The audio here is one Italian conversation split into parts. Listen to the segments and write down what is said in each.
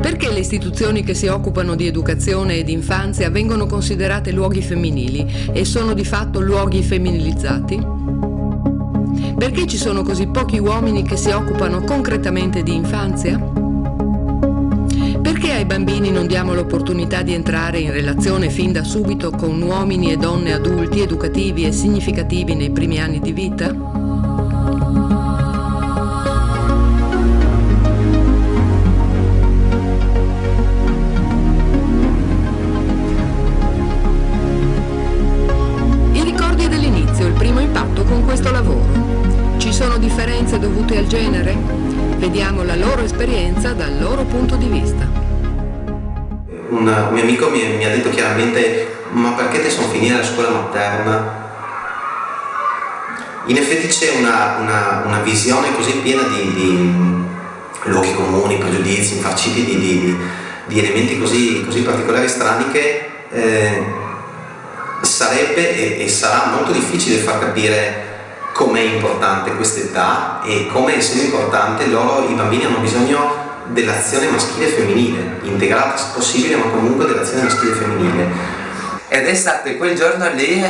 Perché le istituzioni che si occupano di educazione e di infanzia vengono considerate luoghi femminili e sono di fatto luoghi femminilizzati? Perché ci sono così pochi uomini che si occupano concretamente di infanzia? Perché ai bambini non diamo l'opportunità di entrare in relazione fin da subito con uomini e donne adulti, educativi e significativi nei primi anni di vita? Ci sono differenze dovute al genere? Vediamo la loro esperienza dal loro punto di vista. Un mio amico mi ha detto chiaramente: ma perché te sono finita la scuola materna? In effetti c'è una visione così piena di luoghi comuni, pregiudizi, infarciti di elementi così particolari e strani che sarebbe e sarà molto difficile far capire com'è importante questa età e come, essendo importante, i bambini hanno bisogno dell'azione maschile e femminile, integrata se possibile, ma comunque dell'azione maschile e femminile. Ed è stato quel giorno lì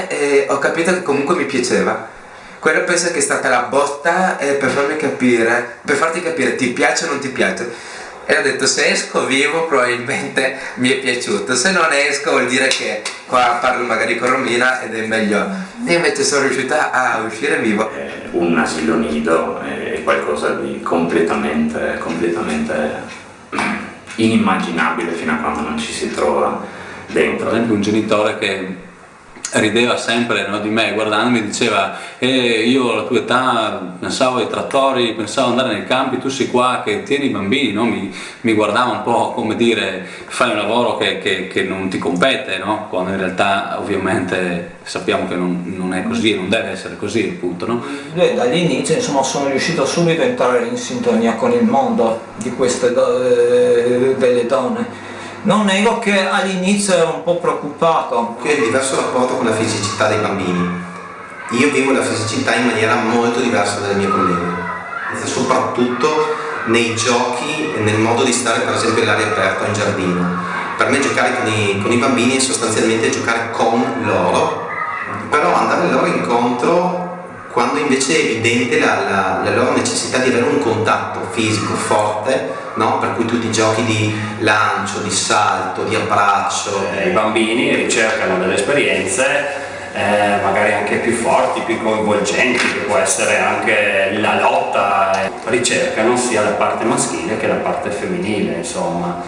ho capito che comunque mi piaceva. Quello penso che è stata la botta per farti capire ti piace o non ti piace. E ho detto: se esco vivo probabilmente mi è piaciuto, se non esco vuol dire che qua parlo magari con Romina ed è meglio. E invece sono riuscita a uscire vivo. Un asilo nido è qualcosa di completamente inimmaginabile fino a quando non ci si trova dentro. Per esempio un genitore che rideva sempre, no, di me, guardandomi, diceva: io alla tua età pensavo ai trattori, pensavo ad andare nei campi, tu sei qua che tieni i bambini, no? Mi guardava un po' come dire: fai un lavoro che non ti compete, no? Quando in realtà ovviamente sappiamo che non è così e non deve essere così, appunto, no? Dall'inizio insomma sono riuscito subito a entrare in sintonia con il mondo di queste delle donne. Non nego che all'inizio ero un po' preoccupato. Qui è diverso rapporto con la fisicità dei bambini. Io vivo la fisicità in maniera molto diversa dalle mie colleghe, soprattutto nei giochi e nel modo di stare, per esempio, all'aria aperta o in giardino. Per me giocare con i bambini è sostanzialmente giocare con loro, però andare loro incontro quando invece è evidente la loro necessità di avere un contatto fisico forte, no? Per cui tutti i giochi di lancio, di salto, di abbraccio. I bambini ricercano delle esperienze magari anche più forti, più coinvolgenti, che può essere anche la lotta, ricercano sia la parte maschile che la parte femminile, insomma.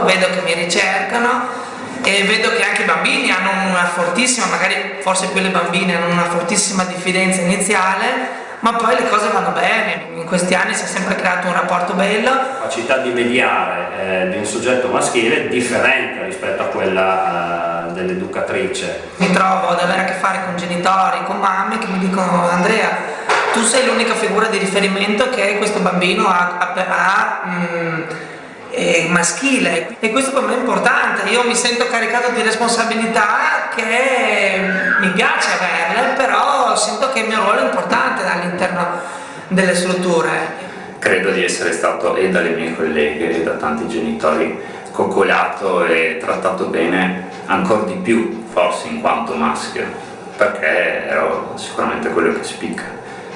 Vedo che mi ricercano e vedo che anche i bambini hanno una fortissima, magari forse più le bambine hanno una fortissima diffidenza iniziale, ma poi le cose vanno bene. In questi anni si è sempre creato un rapporto bello. La capacità di mediare di un soggetto maschile è differente rispetto a quella dell'educatrice. Mi trovo ad avere a che fare con genitori, con mamme che mi dicono: Andrea, tu sei l'unica figura di riferimento che questo bambino ha maschile, e questo per me è importante. Io mi sento caricato di responsabilità che mi piace averle, però sento che il mio ruolo è importante all'interno delle strutture. Credo di essere stato, e dalle mie colleghe e da tanti genitori, coccolato e trattato bene ancora di più, forse in quanto maschio, perché ero sicuramente quello che spicca.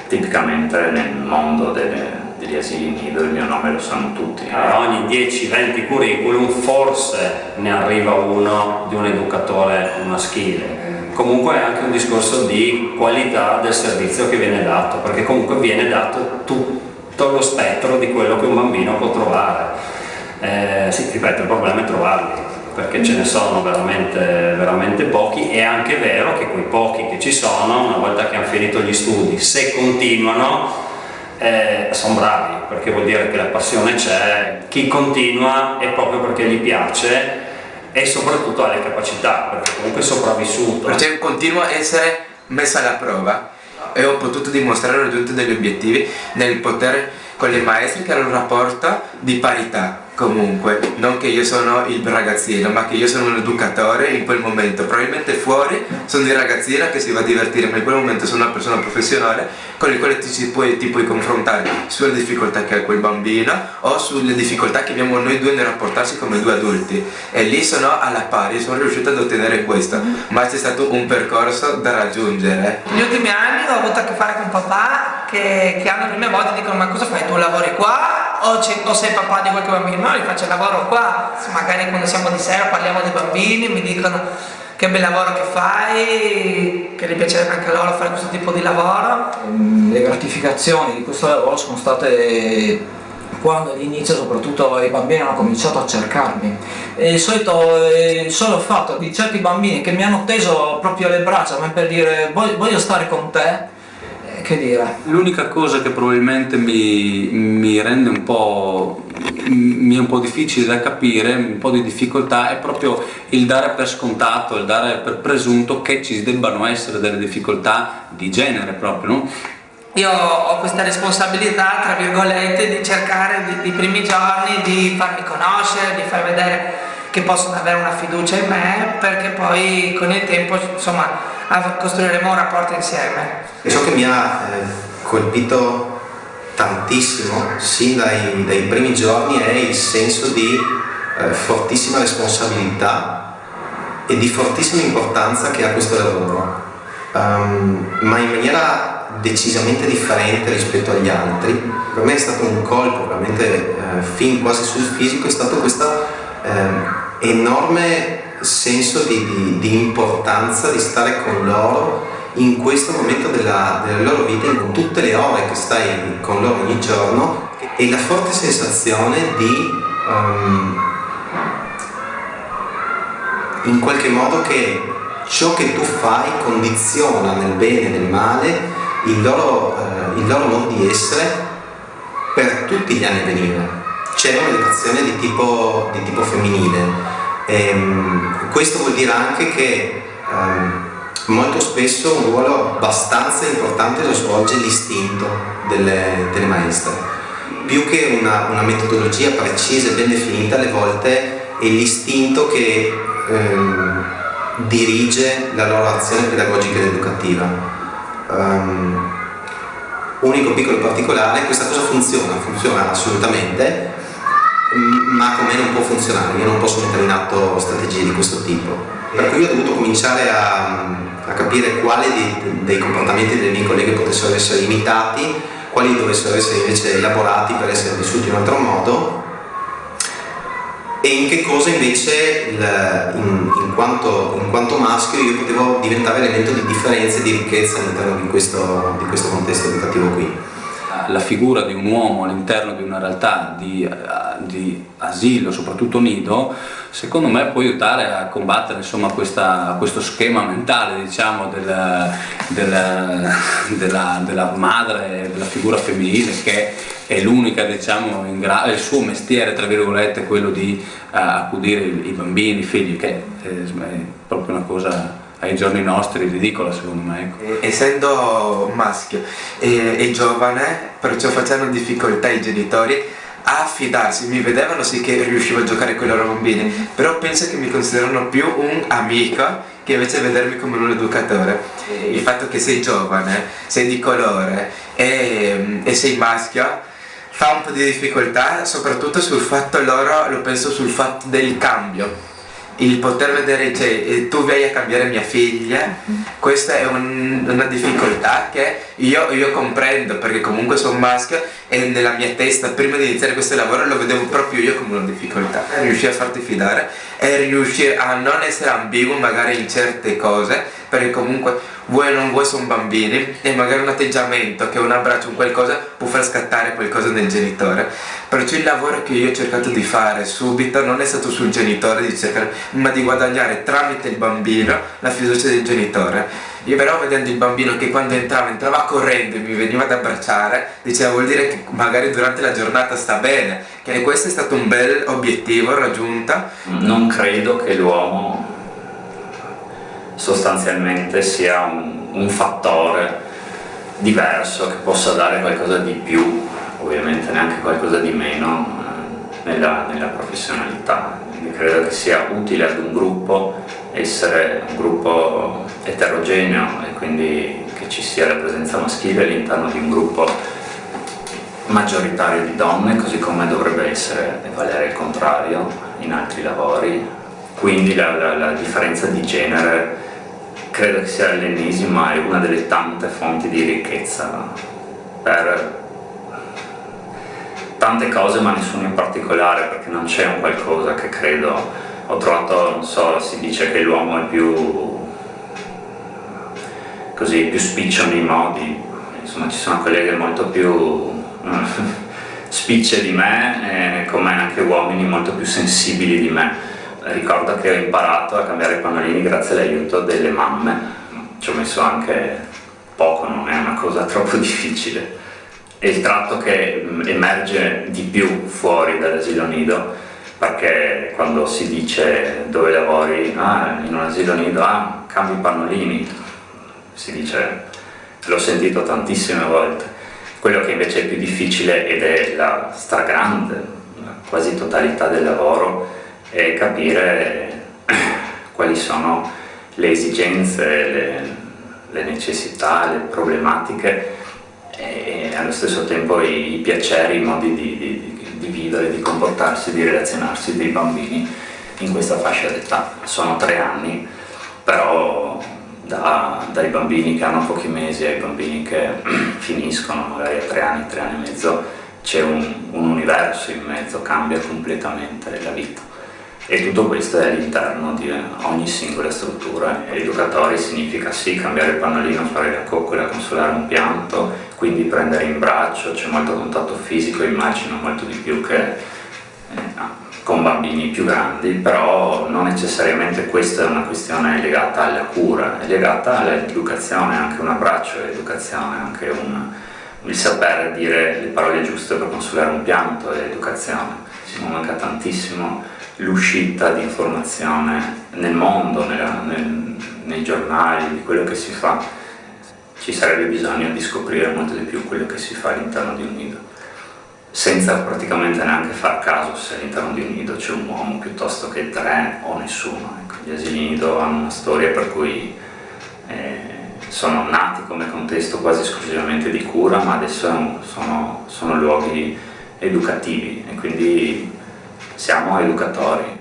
Tipicamente nel mondo degli asili nido il mio nome lo sanno tutti. A ogni 10-20 curriculum forse ne arriva uno di un educatore maschile. Comunque è anche un discorso di qualità del servizio che viene dato, perché comunque viene dato tutto lo spettro di quello che un bambino può trovare. Sì, ripeto, il problema è trovarli, perché ce ne sono veramente pochi. È anche vero che quei pochi che ci sono, una volta che hanno finito gli studi, se continuano, sono bravi, perché vuol dire che la passione c'è. Chi continua è proprio perché gli piace e soprattutto ha le capacità, perché comunque è sopravvissuto. Perché continua a essere messa alla prova e ho potuto dimostrare ho raggiunto degli obiettivi nel poter con le maestre che hanno un rapporto di parità. comunque, non che io sono il ragazzino, ma che io sono un educatore in quel momento. Probabilmente fuori sono il ragazzino che si va a divertire, ma in quel momento sono una persona professionale con il quale ti puoi confrontare sulle difficoltà che ha quel bambino o sulle difficoltà che abbiamo noi due nel rapportarsi come due adulti, e lì sono alla pari, sono riuscito ad ottenere questo, ma c'è stato un percorso da raggiungere. Negli ultimi anni ho avuto a che fare con papà che hanno le mie volte, dicono: ma cosa fai, tu lavori qua o sei papà di qualche bambino? No, li faccio il lavoro qua, magari quando siamo di sera parliamo dei bambini, mi dicono che bel lavoro che fai, che gli piacerebbe anche a loro fare questo tipo di lavoro. Le gratificazioni di questo lavoro sono state quando all'inizio soprattutto i bambini hanno cominciato a cercarmi, e il solo fatto di certi bambini che mi hanno teso proprio le braccia per dire voglio stare con te, che dire. L'unica cosa che probabilmente mi rende mi è un po' difficile da capire, un po' di difficoltà, è proprio il dare per scontato, il dare per presunto che ci debbano essere delle difficoltà di genere proprio, no? Io ho questa responsabilità, tra virgolette, di cercare di primi giorni di farmi conoscere, di far vedere che possono avere una fiducia in me, perché poi con il tempo, insomma, costruiremo un rapporto insieme. E ciò che mi ha colpito tantissimo sin dai primi giorni è il senso di fortissima responsabilità e di fortissima importanza che ha questo lavoro, ma in maniera decisamente differente rispetto agli altri. Per me è stato un colpo veramente fin quasi sul fisico, è stato questo enorme senso di importanza di stare con loro in questo momento della loro vita, con tutte le ore che stai con loro ogni giorno, e la forte sensazione di in qualche modo che ciò che tu fai condiziona nel bene e nel male il loro modo di essere per tutti gli anni a venire. C'è un'educazione di tipo femminile. Questo vuol dire anche che molto spesso un ruolo abbastanza importante lo svolge l'istinto delle maestre. Più che una metodologia precisa e ben definita, alle volte è l'istinto che dirige la loro azione pedagogica ed educativa. Unico piccolo particolare: questa cosa funziona assolutamente, ma con me non può funzionare, io non posso mettere in atto strategie di questo tipo. Per cui ho dovuto cominciare a capire quali dei comportamenti delle mie colleghe potessero essere imitati, quali dovessero essere invece elaborati per essere vissuti in un altro modo, e in che cosa invece in quanto maschio io potevo diventare elemento di differenza e di ricchezza all'interno di questo contesto educativo qui. La figura di un uomo all'interno di una realtà di asilo, soprattutto nido, secondo me può aiutare a combattere, insomma, questo schema mentale, diciamo, della madre, della figura femminile, che è l'unica, diciamo, è il suo mestiere, tra virgolette, quello di accudire i bambini, i figli, che è proprio una cosa ai giorni nostri ridicola, secondo me. Essendo maschio e giovane, perciò facevano difficoltà i genitori a fidarsi. Mi vedevano sì che riuscivo a giocare con i loro bambini, però penso che mi considerano più un amico che invece vedermi come un educatore. Il fatto che sei giovane, sei di colore e sei maschio fa un po' di difficoltà, soprattutto sul fatto lo penso sul fatto del cambio. Il poter vedere, cioè, tu vai a cambiare mia figlia, questa è una difficoltà che io comprendo, perché comunque sono maschio e nella mia testa prima di iniziare questo lavoro lo vedevo proprio io come una difficoltà. Riuscire a farti fidare e riuscire a non essere ambiguo magari in certe cose, perché comunque vuoi o non vuoi sono bambini e magari un atteggiamento, che un abbraccio, un qualcosa può far scattare qualcosa nel genitore. Perciò il lavoro che io ho cercato di fare subito non è stato sul genitore di cercare, ma di guadagnare tramite il bambino la fiducia del genitore. Io però vedendo il bambino che quando entrava correndo e mi veniva ad abbracciare, diceva vuol dire che magari durante la giornata sta bene, che questo è stato un bel obiettivo raggiunto. Non credo che l'uomo sostanzialmente sia un fattore diverso che possa dare qualcosa di più, ovviamente neanche qualcosa di meno, nella professionalità. Quindi credo che sia utile ad un gruppo essere un gruppo eterogeneo e quindi che ci sia la presenza maschile all'interno di un gruppo maggioritario di donne, così come dovrebbe essere e valere il contrario in altri lavori. Quindi la differenza di genere credo che sia l'ennesima e una delle tante fonti di ricchezza per tante cose, ma nessuno in particolare, perché non c'è un qualcosa che credo. Ho trovato, non so, si dice che l'uomo è più spiccio nei modi, insomma ci sono colleghe molto più spicce di me, come anche uomini molto più sensibili di me. Ricordo che ho imparato a cambiare i pannolini grazie all'aiuto delle mamme, ci ho messo anche poco, non è una cosa troppo difficile. E il tratto che emerge di più fuori dall'asilo nido, perché quando si dice dove lavori, in un asilo nido, cambi i pannolini, si dice, l'ho sentito tantissime volte. Quello che invece è più difficile, ed è la stragrande, la quasi totalità del lavoro, è capire quali sono le esigenze, le necessità, le problematiche e allo stesso tempo i piaceri, i modi di vivere, di comportarsi, di relazionarsi dei bambini in questa fascia d'età. Sono 3 anni, però dai bambini che hanno pochi mesi ai bambini che finiscono magari a 3 anni, 3 anni e mezzo, c'è un universo in mezzo, cambia completamente la vita. E tutto questo è all'interno di ogni singola struttura. Educatori significa sì cambiare il pannolino, fare la coccola, consolare un pianto, quindi prendere in braccio, c'è molto contatto fisico, immagino molto di più che con bambini più grandi, però non necessariamente questa è una questione legata alla cura, è legata all'educazione, anche un abbraccio è educazione, anche il saper dire le parole giuste per consolare un pianto è educazione. Mi manca tantissimo l'uscita di informazione nel mondo, nei giornali, di quello che si fa. Ci sarebbe bisogno di scoprire molto di più quello che si fa all'interno di un nido, senza praticamente neanche far caso se all'interno di un nido c'è un uomo piuttosto che 3 o nessuno. Ecco, gli asili nido hanno una storia per cui sono nati come contesto quasi esclusivamente di cura, ma adesso sono luoghi educativi e quindi siamo educatori.